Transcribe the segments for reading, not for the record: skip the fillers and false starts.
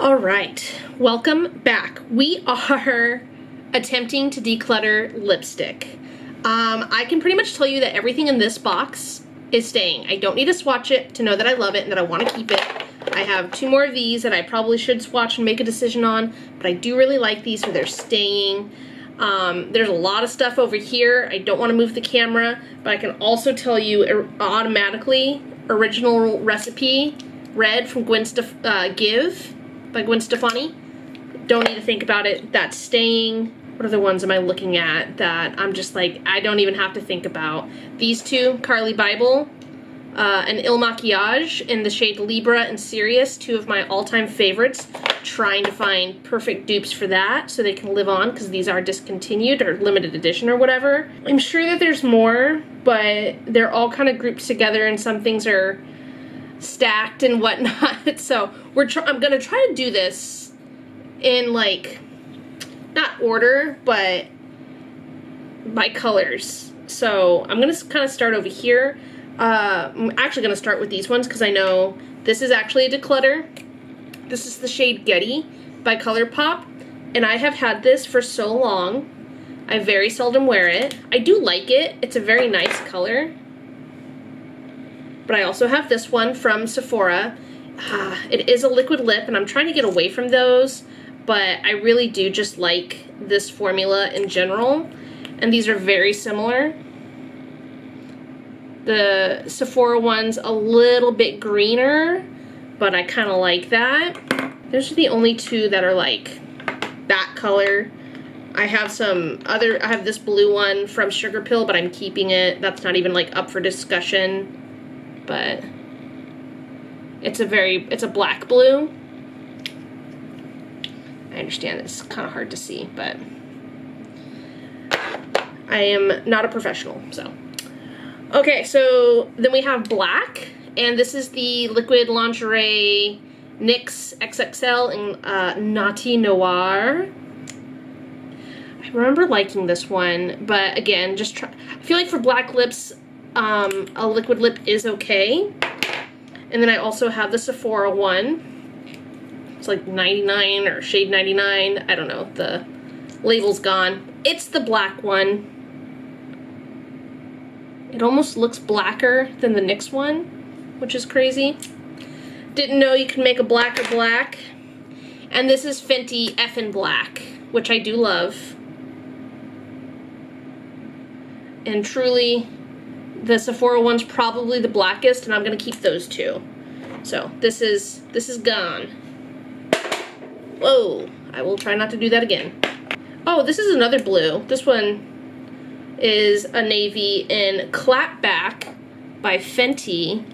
All right, welcome back. We are attempting to declutter lipstick. I can pretty much tell you that everything in this box is staying. I don't need to swatch it to know that I love it and that I want to keep it. I have 2 more of these that I probably should swatch and make a decision on, but I do really like these, so they're staying. There's a lot of stuff over here. I don't want to move the camera, but I can also tell you automatically, original recipe, red from Give by Gwen Stefani. Don't need to think about it. That's staying. What other ones am I looking at that I'm just like, I don't even have to think about? These 2, Carly Bible and Il Maquillage in the shade Libra and Sirius, 2 of my all-time favorites. Trying to find perfect dupes for that so they can live on because these are discontinued or limited edition or whatever. I'm sure that there's more, but they're all kind of grouped together and some things are stacked and whatnot. So I'm gonna try to do this in like, not order, but by colors. So I'm gonna kind of start over here. I'm actually gonna start with these ones because I know this is actually a declutter. This is the shade Getty by ColourPop, and I have had this for so long. I very seldom wear it. I do like it. It's a very nice color. But I also have this one from Sephora. It is a liquid lip, and I'm trying to get away from those, but I really do just like this formula in general, and these are very similar. The Sephora one's a little bit greener, but I kind of like that. Those are the only 2 that are like that color. I have I have this blue one from Sugar Pill, but I'm keeping it. That's not even like up for discussion. But it's a black blue. I understand it's kind of hard to see, but I am not a professional, so. Okay, so then we have black, and this is the Liquid Lingerie NYX XXL in Naughty Noir. I remember liking this one, but again, I feel like for black lips, a liquid lip is okay. And then I also have the Sephora one. It's like 99 or shade 99. I don't know, the label's gone. It's the black one. It almost looks blacker than the NYX one, which is crazy. Didn't know you could make a blacker black. And this is Fenty Effin' Black, which I do love. And truly, the Sephora one's probably the blackest, and I'm gonna keep those 2. So this is gone. Whoa, I will try not to do that again. Oh, this is another blue. This one is a navy in Clapback by Fenty.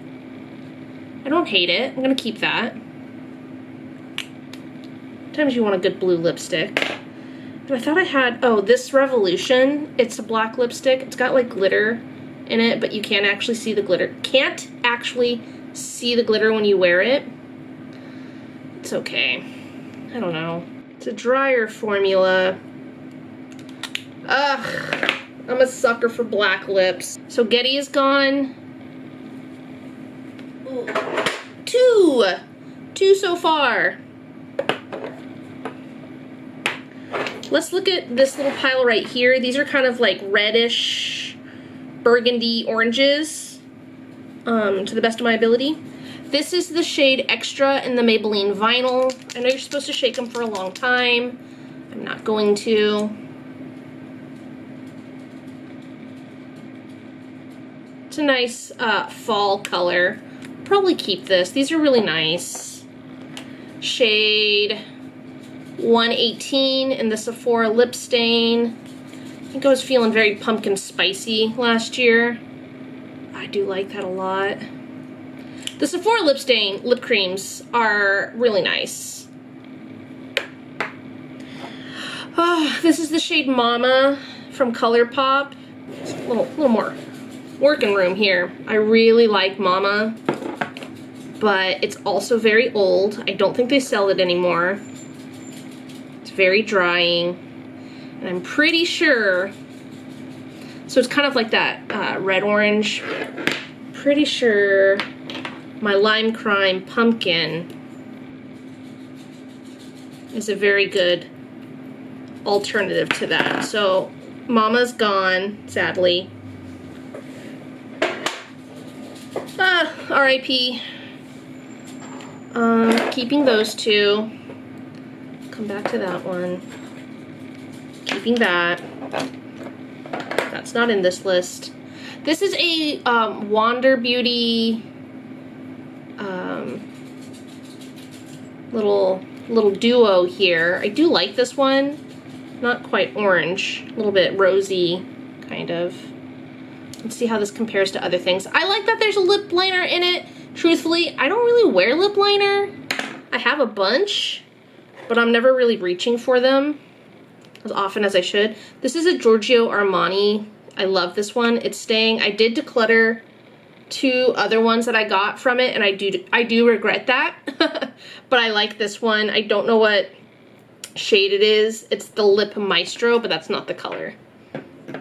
I don't hate it. I'm gonna keep that. Sometimes you want a good blue lipstick. And I thought I had, oh, this Revolution. It's a black lipstick. It's got like glitter in it, but you can't actually see the glitter. Can't actually see the glitter when you wear it. It's okay. I don't know. It's a drier formula. Ugh. I'm a sucker for black lips. So Getty is gone. Ooh. 2 so far. Let's look at this little pile right here. These are kind of like reddish, burgundy oranges, to the best of my ability. This is the shade Extra in the Maybelline Vinyl. I know you're supposed to shake them for a long time. I'm not going to. It's a nice fall color. Probably keep this. These are really nice. Shade 118 in the Sephora Lip Stain. I think I was feeling very pumpkin spicy last year. I do like that a lot. The Sephora lip creams are really nice. This is the shade Mama from ColourPop. A little more working room here. I really like Mama, but it's also very old. I don't think they sell it anymore. It's very drying, and I'm pretty sure, so it's kind of like that red-orange. Pretty sure my Lime Crime Pumpkin is a very good alternative to that. So Mama's gone, sadly. R.I.P. Keeping those two. Come back to that one. Keeping that. That's not in this list. This is a Wander Beauty little duo here. I do like this one. Not quite orange. A little bit rosy, kind of. Let's see how this compares to other things. I like that there's a lip liner in it. Truthfully, I don't really wear lip liner. I have a bunch, but I'm never really reaching for them as often as I should. This is a Giorgio Armani. I love this one. It's staying. I did declutter 2 other ones that I got from it, and I do regret that. But I like this one. I don't know what shade it is. It's the Lip Maestro, but that's not the color.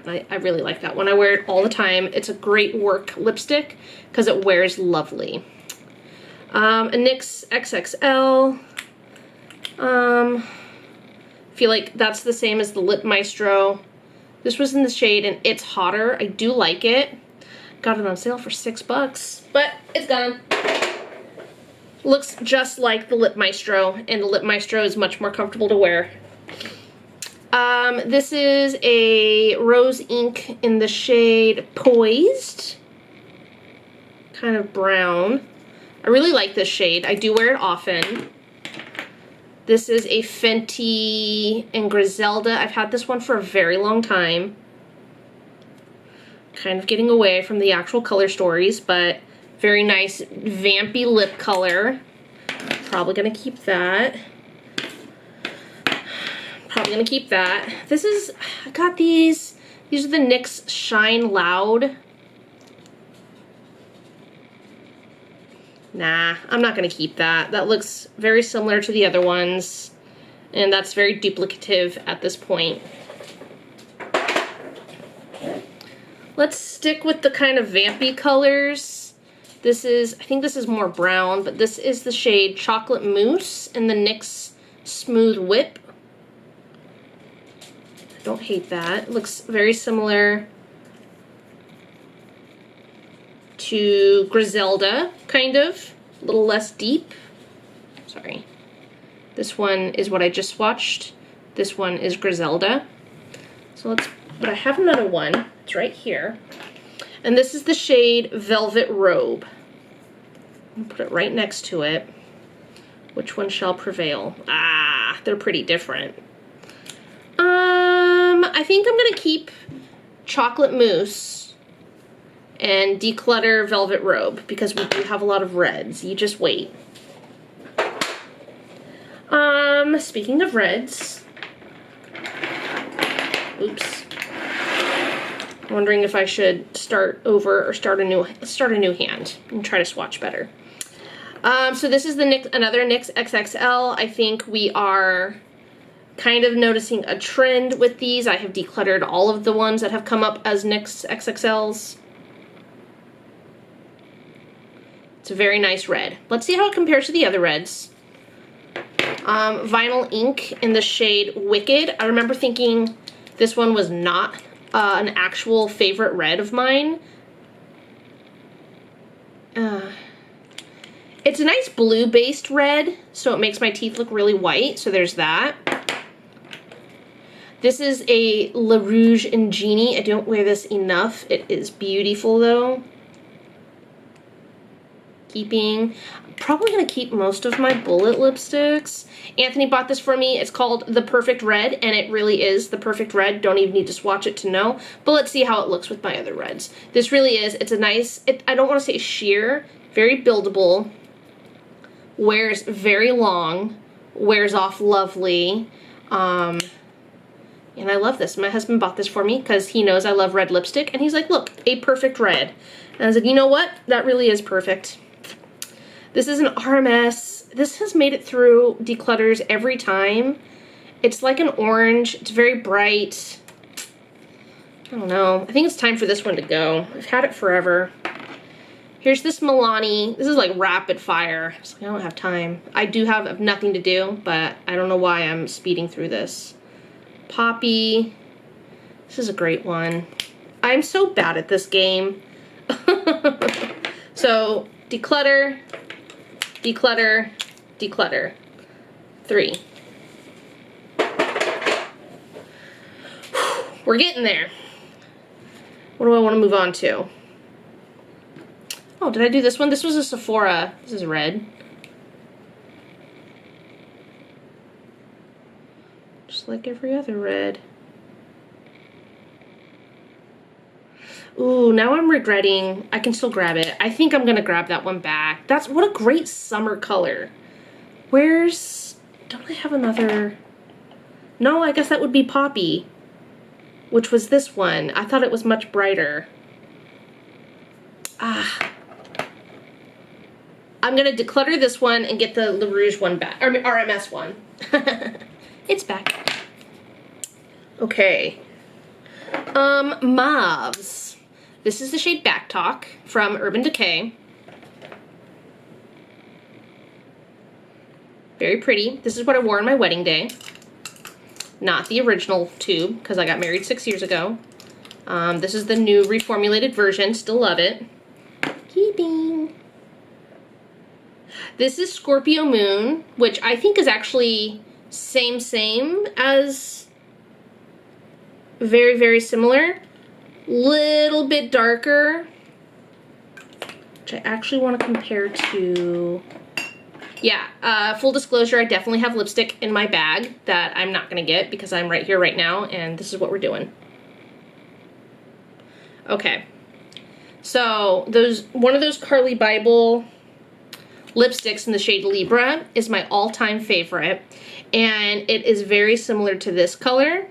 I really like that one. I wear it all the time. It's a great work lipstick because it wears lovely. A NYX XXL. Feel like that's the same as the Lip Maestro. This was in the shade and It's Hotter. I do like it. Got it on sale for $6, but it's gone. Looks just like the Lip Maestro, and the Lip Maestro is much more comfortable to wear. This is a rose ink in the shade Poised. Kind of brown. I really like this shade. I do wear it often. This is a Fenty and Griselda. I've had this one for a very long time. Kind of getting away from the actual color stories, but very nice vampy lip color. Probably gonna keep that. Probably gonna keep that. This is, I got these. These are the NYX Shine Loud. Nah, I'm not gonna keep that. That looks very similar to the other ones, and that's very duplicative at this point. Let's stick with the kind of vampy colors. This is, I think this is more brown, but this is the shade Chocolate Mousse in the NYX Smooth Whip. I don't hate that. It looks very similar to Griselda, kind of. A little less deep. Sorry. This one is what I just swatched. This one is Griselda. So let's, but I have another one. It's right here. And this is the shade Velvet Robe. I'll put it right next to it. Which one shall prevail? Ah, they're pretty different. I think I'm gonna keep Chocolate Mousse and Declutter Velvet Robe because we do have a lot of reds. You just wait. Speaking of reds, oops. I'm wondering if I should start over or start a new hand and try to swatch better. So this is the NYX, another NYX XXL. I think we are kind of noticing a trend with these. I have decluttered all of the ones that have come up as NYX XXLs. It's a very nice red. Let's see how it compares to the other reds. Vinyl ink in the shade Wicked. I remember thinking this one was not an actual favorite red of mine. It's a nice blue-based red, so it makes my teeth look really white, so there's that. This is a Le Rouge and Genie. I don't wear this enough. It is beautiful, though. I'm probably going to keep most of my bullet lipsticks. Anthony bought this for me. It's called The Perfect Red, and it really is the perfect red. Don't even need to swatch it to know. But let's see how it looks with my other reds. This really is. It's a nice, I don't want to say sheer, very buildable, wears very long, wears off lovely. And I love this. My husband bought this for me because he knows I love red lipstick, and he's like, look, a perfect red. And I was like, you know what? That really is perfect. This is an RMS. This has made it through declutters every time. It's like an orange. It's very bright. I don't know. I think it's time for this one to go. I've had it forever. Here's this Milani. This is like rapid fire. I don't have time. I do have nothing to do, but I don't know why I'm speeding through this. Poppy. This is a great one. I'm so bad at this game. So, declutter, declutter, declutter. 3. We're getting there. What do I want to move on to? Oh, did I do this one? This was a Sephora. This is red. Just like every other red. Ooh, now I'm regretting. I can still grab it. I think I'm gonna grab that one back. That's, what a great summer color. Where's, don't I have another? No, I guess that would be Poppy, which was this one. I thought it was much brighter. Ah. I'm gonna declutter this one and get the Le Rouge one back, or RMS one. It's back. Okay. Mauves. This is the shade Back Talk from Urban Decay. Very pretty. This is what I wore on my wedding day. Not the original tube, because I got married 6 years ago. This is the new reformulated version. Still love it. Keeping. This is Scorpio Moon, which I think is actually same as, very, very similar. Little bit darker, which I actually want to compare to. Yeah, full disclosure, I definitely have lipstick in my bag that I'm not gonna get because I'm right here right now, and this is what we're doing. Okay, so one of those Carly Bible lipsticks in the shade Libra is my all-time favorite, and it is very similar to this color,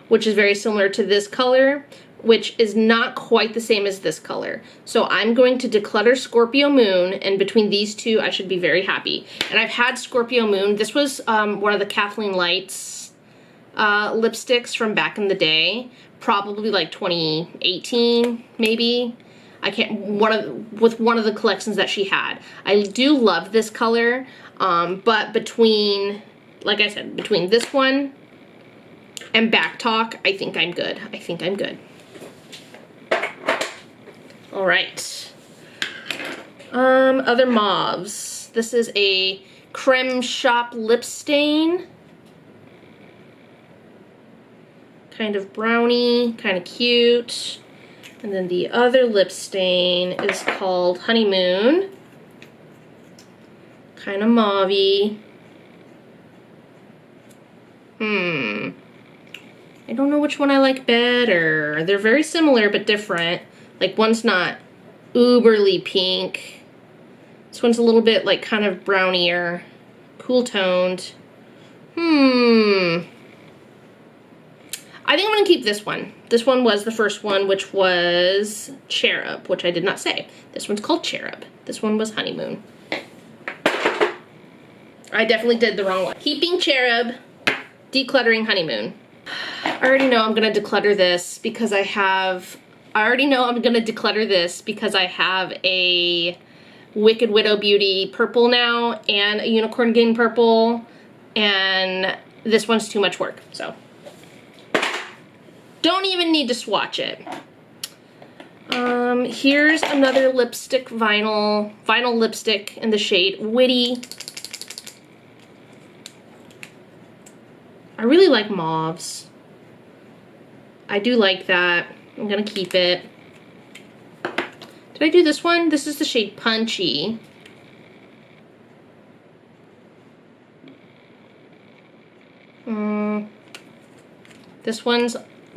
which is very similar to this color, which is not quite the same as this color. So I'm going to declutter Scorpio Moon, and between these two, I should be very happy. And I've had Scorpio Moon. This was one of the Kathleen Lights lipsticks from back in the day, probably like 2018, maybe. I can't, with one of the collections that she had. I do love this color, but between, like I said, between this one and Back Talk, I think I'm good. I think I'm good. All right. Other mauves. This is a Creme Shop lip stain. Kind of brownie, kind of cute. And then the other lip stain is called Honeymoon. Kind of mauve-y. I don't know which one I like better. They're very similar but different. Like, one's not uberly pink. This one's a little bit like kind of brownier, cool toned. I think I'm gonna keep this one. This one was the first one, which was Cherub, which I did not say. This one's called Cherub. This one was Honeymoon. I definitely did the wrong one. Keeping Cherub, decluttering Honeymoon. I already know I'm gonna declutter this because I have a Wicked Widow Beauty purple now and a Unicorn Game purple, and this one's too much work, so. Don't even need to swatch it. Here's another lipstick vinyl lipstick in the shade Witty. I really like mauves. I do like that. I'm gonna keep it. Did I do this one? This is the shade Punchy.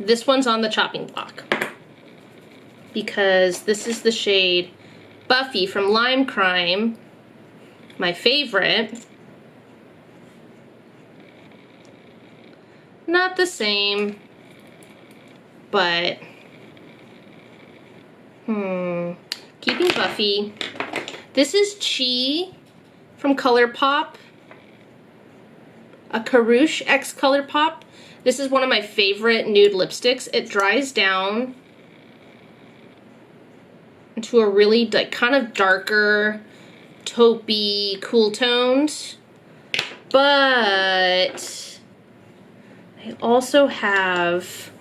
This one's on the chopping block because this is the shade Buffy from Lime Crime, my favorite. Not the same, but keeping Buffy. This is Chi from ColourPop, a Carouche X ColourPop. This is one of my favorite nude lipsticks. It dries down into a really like kind of darker, taupey, cool tones. But I also have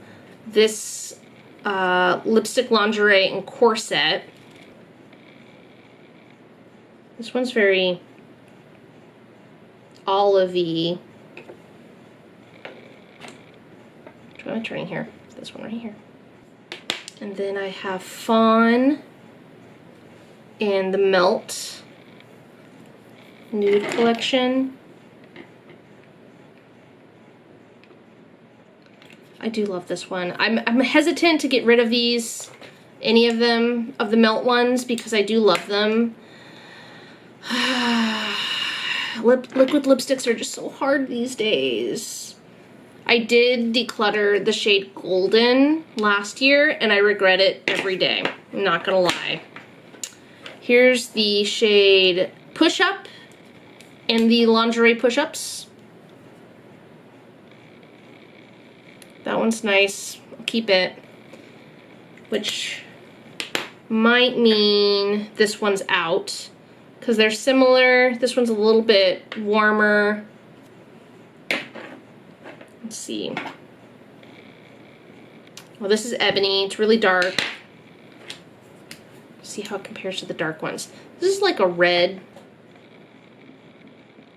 this lipstick lingerie and corset. This one's very olivey. Which one am I turning here? This one right here. And then I have Fawn and the Melt Nude Collection. I do love this one. I'm hesitant to get rid of these, any of them, of the Melt ones, because I do love them. Liquid lipsticks are just so hard these days. I did declutter the shade Golden last year, and I regret it every day. I'm not gonna lie. Here's the shade Push Up and the lingerie push-ups. That one's nice. I'll keep it. Which might mean this one's out, because they're similar. This one's a little bit warmer. Let's see. Well, this is Ebony. It's really dark. See how it compares to the dark ones. This is like a red,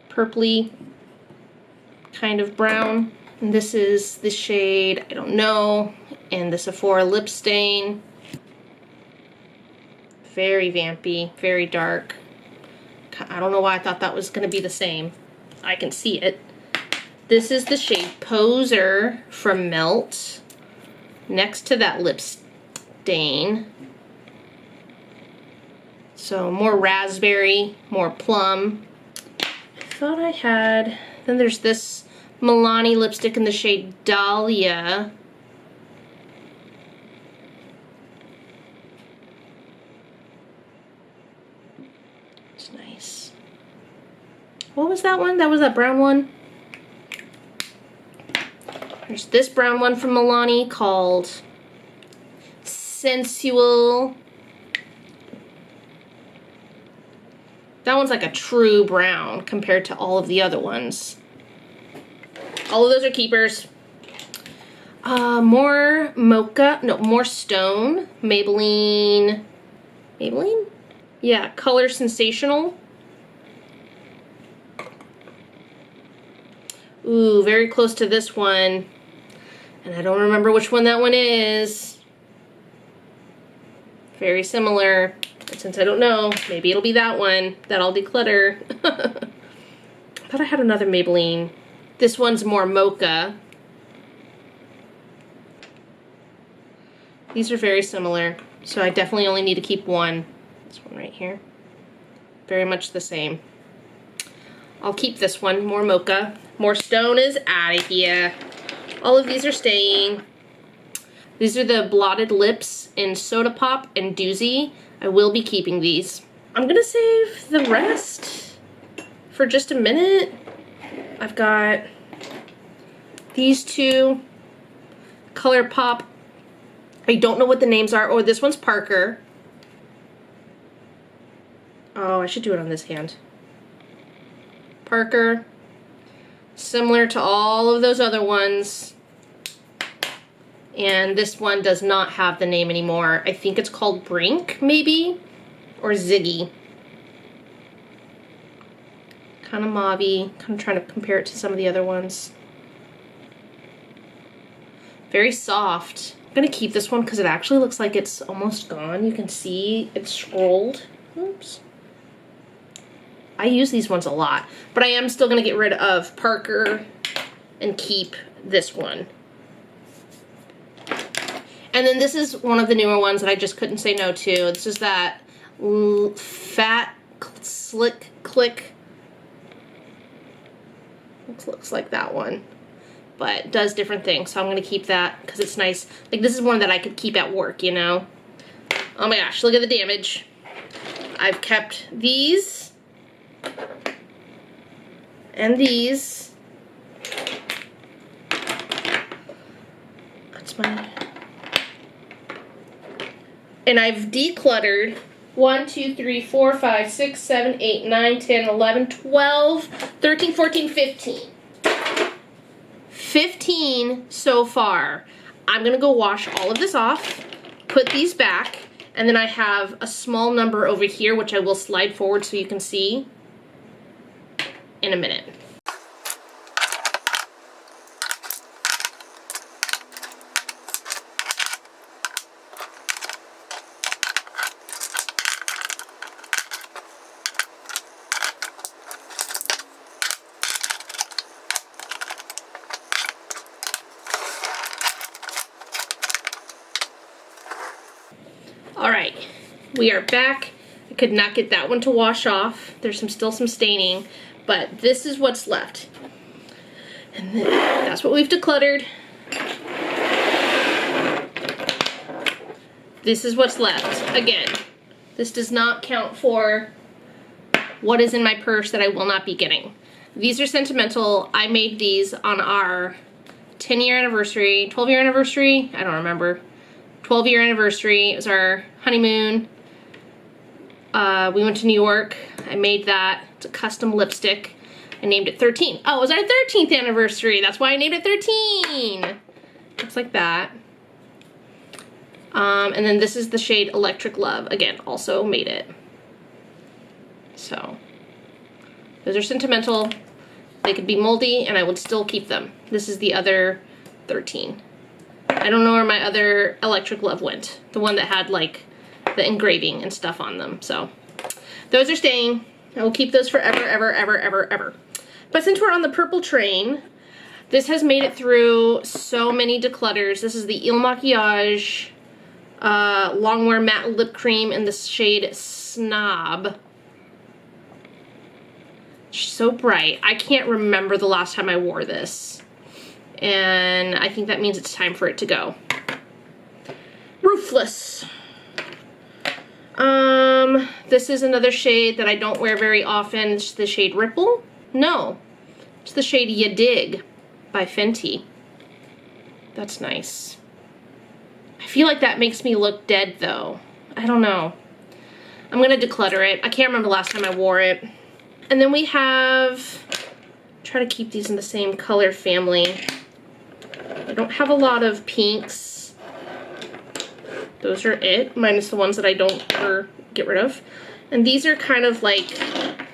purpley kind of brown. And this is the shade, I don't know, and the Sephora lip stain. Very vampy, very dark. I don't know why I thought that was going to be the same. I can see it. This is the shade Poser from Melt, next to that lip stain. So more raspberry, more plum. I thought I had, then there's this Milani lipstick in the shade Dahlia. It's nice. What was that one? That was that brown one? There's this brown one from Milani called Sensual. That one's like a true brown compared to all of the other ones. All of those are keepers. More mocha, no, more stone. Maybelline? Yeah, Color Sensational. Ooh, very close to this one. And I don't remember which one that one is. Very similar. But since I don't know, maybe it'll be that one that I'll declutter. I thought I had another Maybelline. This one's more mocha. These are very similar, so I definitely only need to keep one. This one right here. Very much the same. I'll keep this one, more mocha. More stone is out of here. All of these are staying. These are the Blotted Lips in Soda Pop and Doozy. I will be keeping these. I'm gonna save the rest for just a minute. I've got these two, ColourPop. I don't know what the names are. Oh, this one's Parker. Oh, I should do it on this hand. Parker. Similar to all of those other ones. And this one does not have the name anymore. I think it's called Brink, maybe? Or Ziggy. Kind of mauve-y. Kind of trying to compare it to some of the other ones. Very soft. I'm going to keep this one because it actually looks like it's almost gone. You can see it's scrolled. Oops. I use these ones a lot. But I am still going to get rid of Parker and keep this one. And then this is one of the newer ones that I just couldn't say no to. This is that Fat Slick Click. Looks like that one. But does different things, so I'm going to keep that because it's nice. Like, this is one that I could keep at work, you know? Oh my gosh, look at the damage. I've kept these. And these. That's my... And I've decluttered 1, 2, 3, 4, 5, 6, 7, 8, 9, 10, 11, 12, 13, 14, 15. 15 so far. I'm gonna go wash all of this off, put these back, and then I have a small number over here, which I will slide forward so you can see in a minute. All right, we are back. I could not get that one to wash off. There's still some staining, but this is what's left. And then that's what we've decluttered. This is what's left. Again, this does not count for what is in my purse that I will not be getting. These are sentimental. I made these on our 10-year anniversary, 12-year anniversary, I don't remember. 12-year anniversary. It was our honeymoon. We went to New York. I made that. It's a custom lipstick. I named it 13. Oh, it was our 13th anniversary. That's why I named it 13. Looks like that. And then this is the shade Electric Love. Again, also made it. So, those are sentimental. They could be moldy and I would still keep them. This is the other 13. I don't know where my other Electric Love went. The one that had like the engraving and stuff on them. So those are staying. I will keep those forever, ever, ever, ever, ever. But since we're on the purple train, this has made it through so many declutters. This is the Il Makiage Longwear Matte Lip Cream in the shade Snob. She's so bright. I can't remember the last time I wore this. And I think that means it's time for it to go. Roofless. This is another shade that I don't wear very often. It's the shade Ripple. No, it's the shade Ya Dig by Fenty. That's nice. I feel like that makes me look dead though. I don't know. I'm gonna declutter it. I can't remember the last time I wore it. And then we have, try to keep these in the same color family. I don't have a lot of pinks. Those are it, minus the ones that I don't ever get rid of. And these are kind of like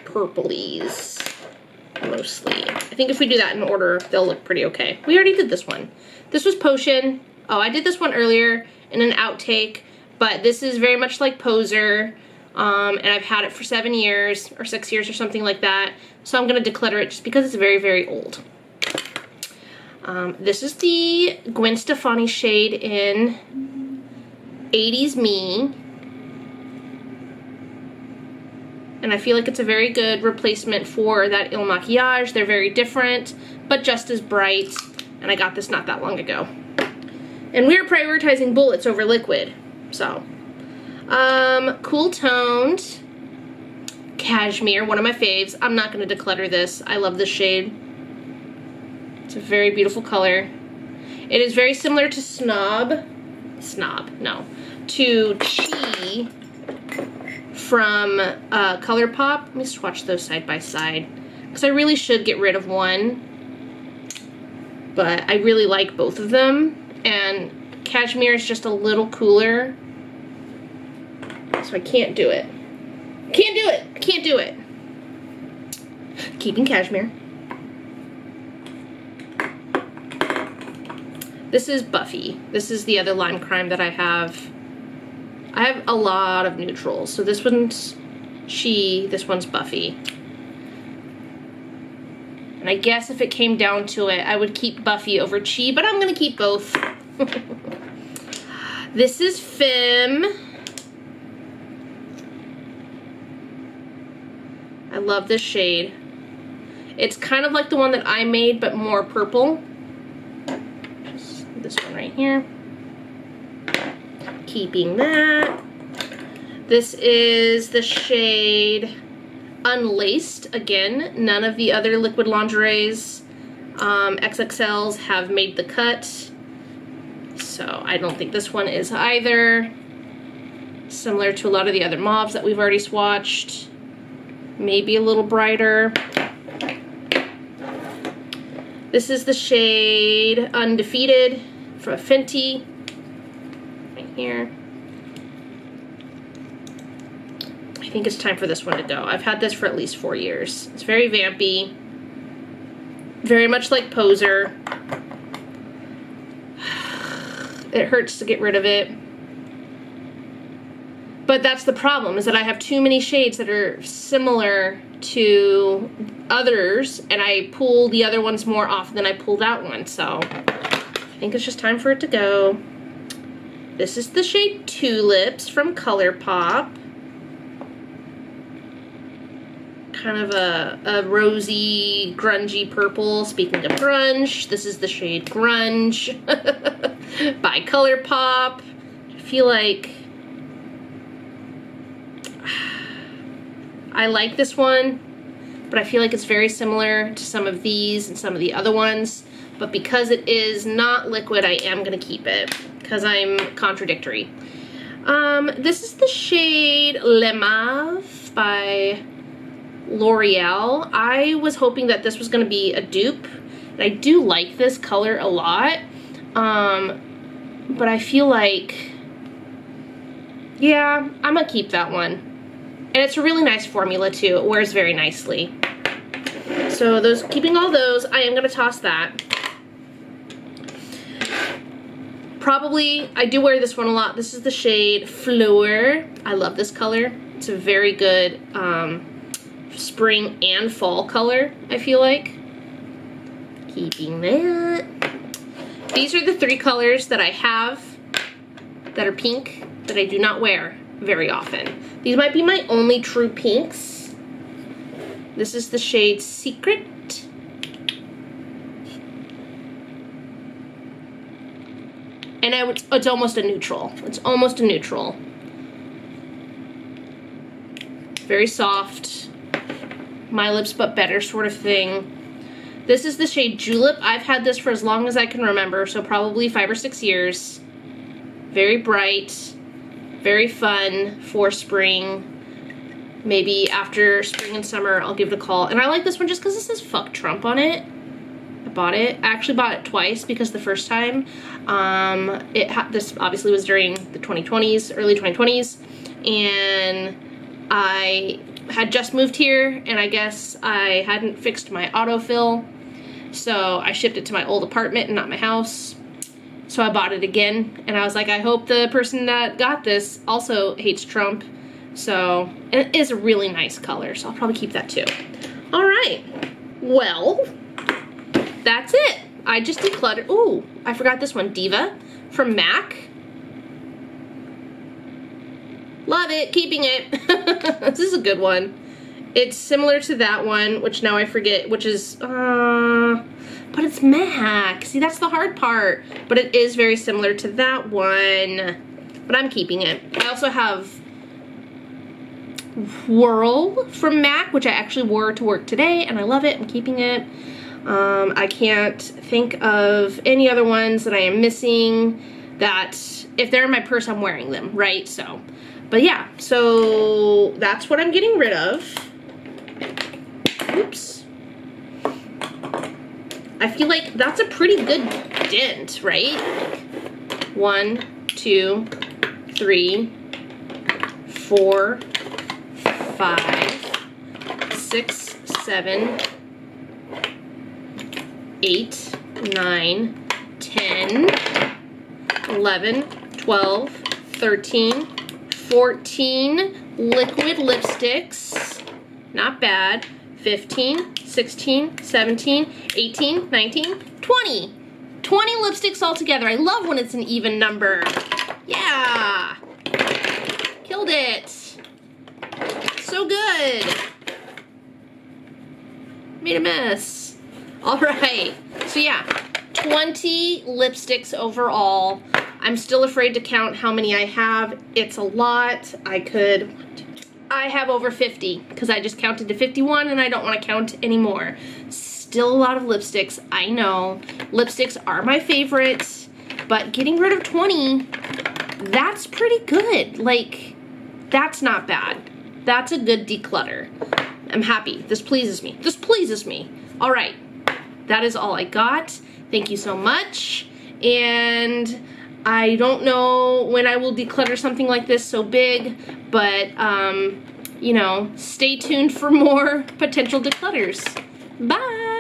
purplies, mostly. I think if we do that in order, they'll look pretty okay. We already did this one. This was Potion. Oh, I did this one earlier in an outtake, but this is very much like Poser. And I've had it for 7 years or 6 years or something like that. So I'm gonna declutter it just because it's very, very old. This is the Gwen Stefani shade in 80s Me. And I feel like it's a very good replacement for that Il Makiage. They're very different, but just as bright. And I got this not that long ago. And we're prioritizing bullets over liquid, so. Cool toned Cashmere, one of my faves. I'm not going to declutter this. I love this shade. It's a very beautiful color. It is very similar to to Chi from ColourPop. Let me swatch those side by side, because I really should get rid of one, but I really like both of them, and Cashmere is just a little cooler. So I can't do it. Can't do it. I can't do it. Keeping Cashmere. This is Buffy. This is the other Lime Crime that I have. I have a lot of neutrals. So this one's Chi, this one's Buffy. And I guess if it came down to it, I would keep Buffy over Chi, but I'm gonna keep both. This is Femme. I love this shade. It's kind of like the one that I made, but more purple. Just this one right here. Keeping that. This is the shade Unlaced. Again, none of the other liquid lingeries XXLs have made the cut. So I don't think this one is either. Similar to a lot of the other mauves that we've already swatched. Maybe a little brighter. This is the shade Undefeated from Fenty. Right here. I think it's time for this one to go. I've had this for at least 4 years. It's very vampy. Very much like Poser. It hurts to get rid of it. But that's the problem, is that I have too many shades that are similar to others, and I pull the other ones more often than I pull that one, so I think it's just time for it to go. This is the shade Tulips from ColourPop. Kind of a rosy, grungy purple. Speaking of grunge, this is the shade Grunge by ColourPop. I feel like I like this one, but I feel like it's very similar to some of these and some of the other ones. But because it is not liquid, I am going to keep it because I'm contradictory. This is the shade Le Mauve by L'Oreal. I was hoping that this was going to be a dupe. And I do like this color a lot. But I feel like, yeah, I'm going to keep that one. And it's a really nice formula too. It wears very nicely. So keeping all those, I am going to toss that. Probably, I do wear this one a lot. This is the shade Fleur. I love this color. It's a very good spring and fall color, I feel like. Keeping that. These are the 3 colors that I have that are pink that I do not wear very often. These might be my only true pinks. This is the shade Secret. And it's almost a neutral. It's almost a neutral. Very soft. My lips but better sort of thing. This is the shade Julep. I've had this for as long as I can remember, so probably 5 or 6 years. Very bright. Very fun for spring. Maybe after spring and summer, I'll give it a call. And I like this one just because it says "Fuck Trump" on it. I bought it. I actually bought it twice because the first time, this obviously was during the 2020s, early 2020s, and I had just moved here, and I guess I hadn't fixed my autofill, so I shipped it to my old apartment and not my house. So I bought it again, and I was like, I hope the person that got this also hates Trump. So, and it is a really nice color, so I'll probably keep that too. All right, well, that's it. I just decluttered. Ooh, I forgot this one, Diva from MAC. Love it, keeping it. This is a good one. It's similar to that one, which now I forget, which is, but it's MAC. See, that's the hard part. But it is very similar to that one. But I'm keeping it. I also have Whirl from MAC, which I actually wore to work today, and I love it. I'm keeping it. I can't think of any other ones that I am missing that, if they're in my purse, I'm wearing them, right? So, but yeah, so that's what I'm getting rid of. Oops. I feel like that's a pretty good dent, right? 1, 2, 3, 4, 5, 6, 7, 8, 9, 10, 11, 12, 13, 14 liquid lipsticks. Not bad. 15, 16, 17, 18, 19, 20. 20 lipsticks altogether. I love when it's an even number. Yeah. Killed it. So good. Made a mess. All right. So yeah, 20 lipsticks overall. I'm still afraid to count how many I have. It's a lot. I have over 50 because I just counted to 51 and I don't want to count anymore. Still a lot of lipsticks, I know. Lipsticks are my favorites, but getting rid of 20, that's pretty good. Like, That's not bad. That's a good declutter. I'm happy. This pleases me. This pleases me. All right. That is all I got. Thank you so much. And I don't know when I will declutter something like this so big, but, you know, stay tuned for more potential declutters. Bye!